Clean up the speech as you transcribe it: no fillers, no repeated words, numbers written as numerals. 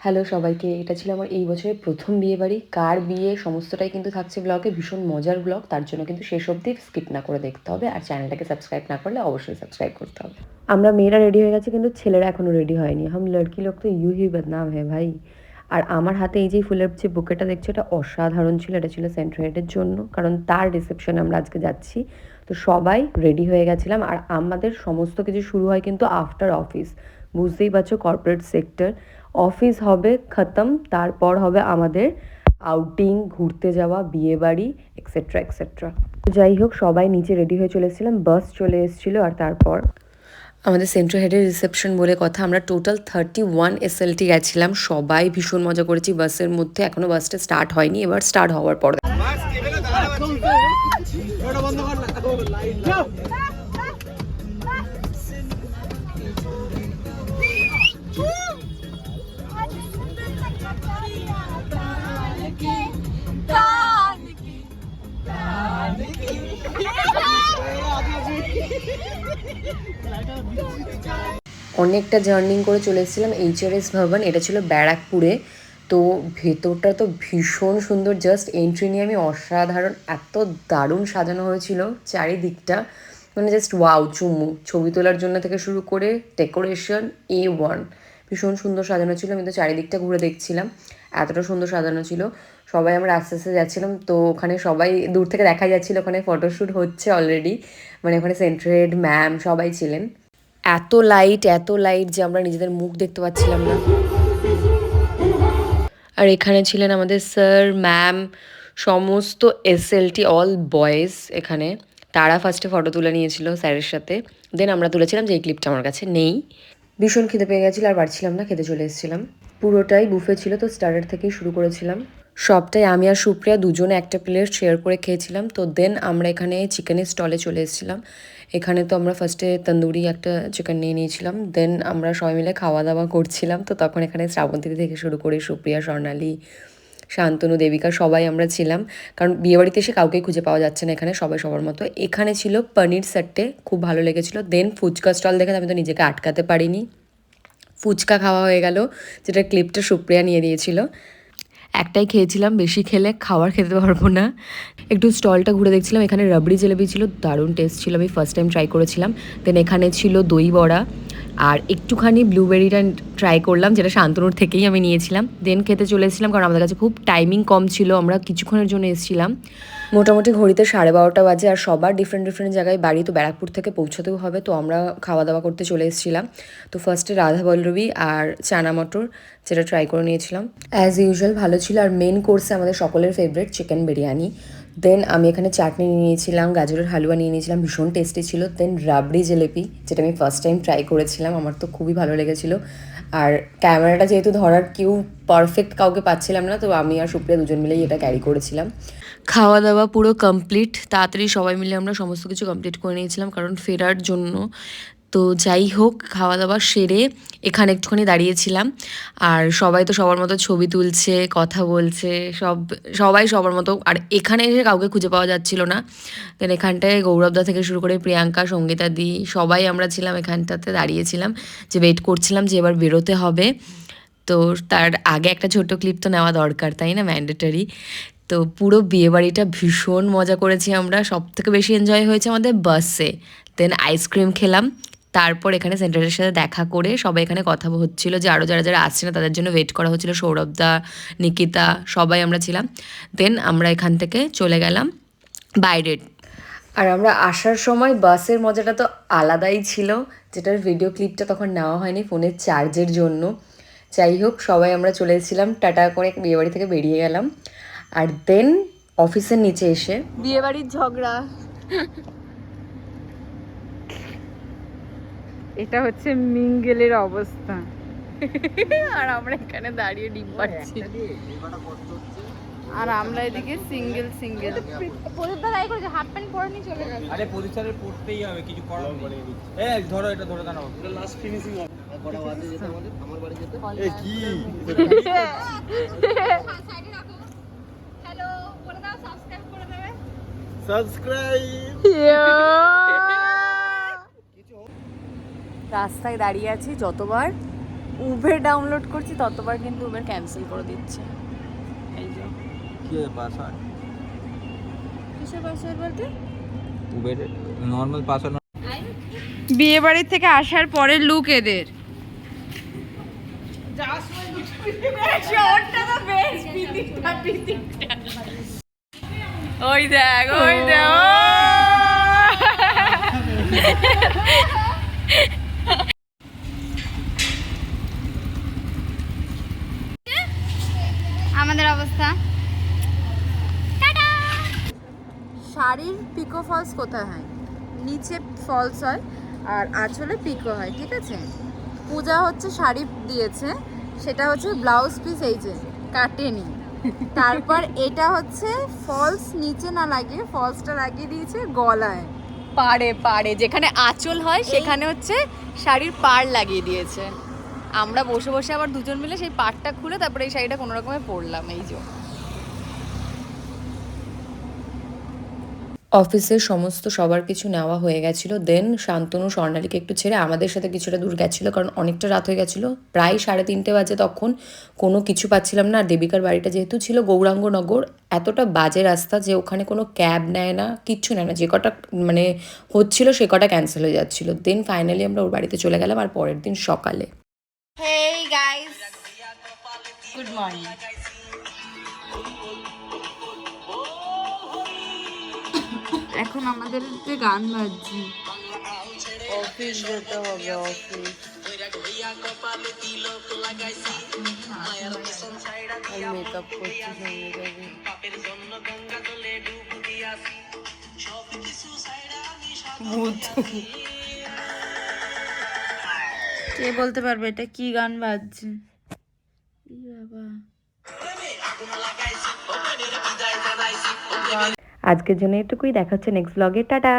Hello সবাইকে, এটা ছিল আমার এই বছরের প্রথম বিয়েবাড়ি। কার বিয়ে সমস্তটাই কিন্তু থাকছে ব্লগে, ভীষণ মজার ব্লগ। তার জন্য কিন্তু শেষ অবধি স্কিপ না করে দেখতে হবে, আর চ্যানেলটাকে সাবস্ক্রাইব না করলে অবশ্যই সাবস্ক্রাইব করতে হবে। আমরা মেয়েরা রেডি হয়ে গেছে, কিন্তু ছেলেরা এখনও রেডি হয়নি। হাম লড়কি লোক তো ইউ হি বদনাম হে ভাই। আর আমার হাতে এই যে ফুলের যে বুকেটা দেখছো, এটা অসাধারণ ছিল। এটা ছিল সেন্ট্রাল হেডের জন্য, কারণ তার রিসেপশনে আমরা আজকে যাচ্ছি। তো সবাই রেডি হয়ে গেছিলাম, আর আমাদের সমস্ত কিছু শুরু হয় কিন্তু আফটার অফিস। বুঝতেই পারছো, কর্পোরেট সেক্টর। অফিস হবে খতম, তারপর হবে আমাদের আউটিং, ঘুরতে যাওয়া, বিয়ে বাড়ি, এক্সেট্রা এক্সেট্রা। যাই হোক, সবাই নিচে রেডি হয়ে চলে এসেছিলাম, বাস চলে এসেছিলো। আর তারপর আমাদের সেন্ট্রাল হেডের রিসেপশন বলে কথা, আমরা টোটাল 31 SLT গেছিলাম। সবাই ভীষণ মজা করেছি বাসের মধ্যে। এখনও বাসটা স্টার্ট হয়নি, এবার স্টার্ট হওয়ার পর অনেকটা জার্নিং করে চলে এসেছিলাম HRS ভবন। এটা ছিল ব্যারাকপুরে। তো ভেতরটা তো ভীষণ সুন্দর, জাস্ট এন্ট্রি নিয়ে আমি অসাধারণ, এত দারুণ সাজানো হয়েছিল চারিদিকটা, মানে জাস্ট ওয়াও, চুমু। ছবি তোলার জন্য থেকে শুরু করে ডেকোরেশন A1, ভীষণ সুন্দর সাজানো ছিল। আমি তো চারিদিকটা ঘুরে দেখছিলাম, এতটা সুন্দর সাজানো ছিল। সবাই আমরা আস্তে আস্তে যাচ্ছিলাম, তো ওখানে সবাই দূর থেকে দেখা যাচ্ছিলো ওখানে ফটোশ্যুট হচ্ছে অলরেডি। মানে ওখানে সেন্ট্রেড ম্যাম সবাই ছিলেন। এত লাইট যে আমরা নিজেদের মুখ দেখতে পাচ্ছিলাম না। আর এখানে ছিলেন আমাদের স্যার, ম্যাম, সমস্ত SLT, অল বয়েজ এখানে। তারা ফার্স্টে ফটো তুলে নিয়েছিল স্যারের সাথে, দেন আমরা তুলেছিলাম, যে এই ক্লিপটা আমার কাছে নেই। ভীষণ খিদে পেয়ে গেছিলো, আর পারছিলাম না, খেতে চলে এসেছিলাম। পুরোটাই বুফে ছিল, তো স্টার্টার থেকেই শুরু করেছিলাম। সবটাই আমি আর সুপ্রিয়া দুজনে একটা প্লেট শেয়ার করে খেয়েছিলাম। তো দেন আমরা এখানে চিকেনের স্টলে চলে এসেছিলাম। এখানে তো আমরা ফার্স্টে তন্দুরি একটা চিকেন নিয়ে নিয়েছিলাম, দেন আমরা সবাই মিলে খাওয়া দাওয়া করছিলাম। তো তখন এখানে শ্রাবন্তী থেকে শুরু করে সুপ্রিয়া, স্বর্ণালী, শান্তনু, দেবিকা সবাই আমরা ছিলাম। কারণ বিয়েবাড়িতে এসে কাউকেই খুঁজে পাওয়া যাচ্ছে না এখানে, সবাই সবার মতো। এখানে ছিল পনির সেট্টে, খুব ভালো লেগেছিলো। দেন ফুচকা স্টল দেখে আমি তো নিজেকে আটকাতে পারিনি, ফুচকা খাওয়া হয়ে গেল, যেটা ক্লিপটা সুপ্রিয়া নিয়ে দিয়েছিল। একটাই খেয়েছিলাম, বেশি খেলে খাবার খেতে পারবো না। একটু স্টলটা ঘুরে দেখছিলাম। এখানে রাবড়ি জিলেবি ছিল, দারুণ টেস্ট ছিল, আমি ফার্স্ট টাইম ট্রাই করেছিলাম। দেন এখানে ছিল দই বড়া, আর একটুখানি ব্লুবেরিটা ট্রাই করলাম, যেটা শান্তনুর থেকেই আমি নিয়েছিলাম। দেন খেতে চলে এসেছিলাম, কারণ আমাদের কাছে খুব টাইমিং কম ছিল, আমরা কিছুক্ষণের জন্য এসেছিলাম। মোটামুটি ঘড়িতে 12:30 বাজে, আর সবার ডিফারেন্ট ডিফারেন্ট জায়গায় বাড়ি, তো ব্যারাকপুর থেকে পৌঁছতেও হবে। তো আমরা খাওয়া দাওয়া করতে চলে এসেছিলাম। তো ফার্স্টে রাধা বল্লভী আর চানা মটর, যেটা ট্রাই করে নিয়েছিলাম। অ্যাজ ইউজুয়াল ভালো ছিল। আর মেন কোর্সে আমাদের সকলের ফেভারিট চিকেন বিরিয়ানি। দেন আমি এখানে চাটনি নিয়ে নিয়েছিলাম, গাজরের হালুয়া নিয়ে নিয়েছিলাম, ভীষণ টেস্টি ছিল। দেন রাবড়ি জিলেপি, যেটা আমি ফার্স্ট টাইম ট্রাই করেছিলাম, আমার তো খুবই ভালো লেগেছিলো। আর ক্যামেরাটা যেহেতু ধরার কেউ পারফেক্ট কাউকে পাচ্ছিলাম না, তো আমি আর সুপ্রিয়া দুজন মিলেই এটা ক্যারি করেছিলাম। খাওয়া দাওয়া পুরো কমপ্লিট, তাড়াতাড়ি সবাই মিলে আমরা সমস্ত কিছু কমপ্লিট করে নিয়েছিলাম, কারণ ফেরার জন্য। তো যাই হোক, খাওয়া দাওয়া সেরে এখানে একটুখানি দাঁড়িয়েছিলাম। আর সবাই তো সবার মতো ছবি তুলছে, কথা বলছে, সবাই সবার মতো। আর এখানে এসে কাউকে খুঁজে পাওয়া যাচ্ছিল না। দেন এখানটায় গৌরবদা থেকে শুরু করে প্রিয়াঙ্কা, সঙ্গীতা দি, সবাই আমরা ছিলাম এখানটাতে, দাঁড়িয়েছিলাম, যে ওয়েট করছিলাম যে এবার বেরোতে হবে। তো তার আগে একটা ছোট্ট ক্লিপ তো নেওয়া দরকার, তাই না, ম্যান্ডেটরি। তো পুরো বিয়েবাড়িটা ভীষণ মজা করেছি আমরা। সবথেকে বেশি এনজয় হয়েছে আমাদের বাসে। দেন আইসক্রিম খেলাম। তারপর এখানে সেন্টারের সাথে দেখা করে সবাই এখানে কথা হচ্ছিল, যে আরও যারা যারা আসছে না তাদের জন্য ওয়েট করা হচ্ছিল। সৌরভদা, নিকিতা, সবাই আমরা ছিলাম। দেন আমরা এখান থেকে চলে গেলাম বাইরে। আর আমরা আসার সময় বাসের মজাটা তো আলাদাই ছিল, যেটার ভিডিও ক্লিপটা তখন নেওয়া হয়নি ফোনের চার্জের জন্য। যাই হোক, সবাই আমরা চলে এসেছিলাম, টাটা করে বিয়েবাড়ি থেকে বেরিয়ে গেলাম। আর দেন অফিসের নিচে এসে বিয়েবাড়ির ঝগড়া, এটা হচ্ছে মিঙ্গেলের অবস্থা। আর আমরা এখানে দাঁড়িয়ে ডিম পাচ্ছি, আর আমরা এদিকে সিঙ্গেল সিঙ্গেল। প্রদীপদা তাই করেছে, হাফ প্যান্ট পরে নিয়ে চলে গেছে। আরে প্রদীপদারের পড়তেই হবে, কিছু করার নেই। এই ধরো, এটা ধরে দাও, এটা লাস্ট ফিনিশিং হবে। বড় বাড়ি যেতে আমাদের, আমার বাড়ি যেতে। এই কি সাইডে রাখো। হ্যালো বলে দাও, সাবস্ক্রাইব করে দেবে। সাবস্ক্রাইব। রাস্তায় দাঁড়িয়ে আছি, যতবার উবের ডাউনলোড করছি ততবার কিন্তু উবের ক্যান্সেল করে দিচ্ছে। এই যে কি পাসওয়ার্ড? কিসের পাসওয়ার্ড বলতে? Uber normal password. বিয়ে বাড়ির থেকে আসার পরের লুক এদের। ওই দেখ, ওই দেখ, আমাদের অবস্থা। শাড়ির পিকো ফলস কোথায় হয়? নিচে ফলস হয় আর আঁচলে পিকো হয়, ঠিক আছে? পূজা হচ্ছে শাড়ি দিয়েছে, সেটা হচ্ছে ব্লাউজ পিস, এই যে কাটেনি। তারপর এটা হচ্ছে ফলস নিচে না লাগিয়ে ফলসটা লাগিয়ে দিয়েছে গলায়, পাড়ে পাড়ে যেখানে আঁচল হয় সেখানে হচ্ছে শাড়ির পাড় লাগিয়ে দিয়েছে। আমরা বসে বসে আবার দুজন মিলে সেই পাড়টা খুলে তারপরে এই শাড়িটা কোনো রকমে পরলাম। এই যে অফিসের সমস্ত সবার কিছু নেওয়া হয়ে গেছিলো। দেন শান্তনু স্বর্ণালীকে একটু ছেড়ে আমাদের সাথে কিছুটা দূর গেছিলো, কারণ অনেকটা রাত হয়ে গেছিলো, প্রায় 3:30 বাজে তখন। কোনো কিছু পাচ্ছিলাম না। আর দেবিকার বাড়িটা যেহেতু ছিল গৌরাঙ্গনগর, এতটা বাজে রাস্তা যে ওখানে কোনো ক্যাব নেয় না, কিচ্ছু নেয় না, যে কটা মানে হচ্ছিল সে কটা ক্যান্সেল হয়ে যাচ্ছিলো। দেন ফাইনালি আমরা ওর বাড়িতে চলে গেলাম আর পরের দিন সকালে। Hey guys, good morning. এখন আমাদের যে গান বাজছে, অফিস যেতে হবে, অফিস। মেকআপ করছি, সঙ্গে যাবে। কে বলতে পারবে এটা কি গান বাজছে? বাবা, আজকের জন্য এটুকুই, দেখা হচ্ছে নেক্সট ব্লগে। টাটা।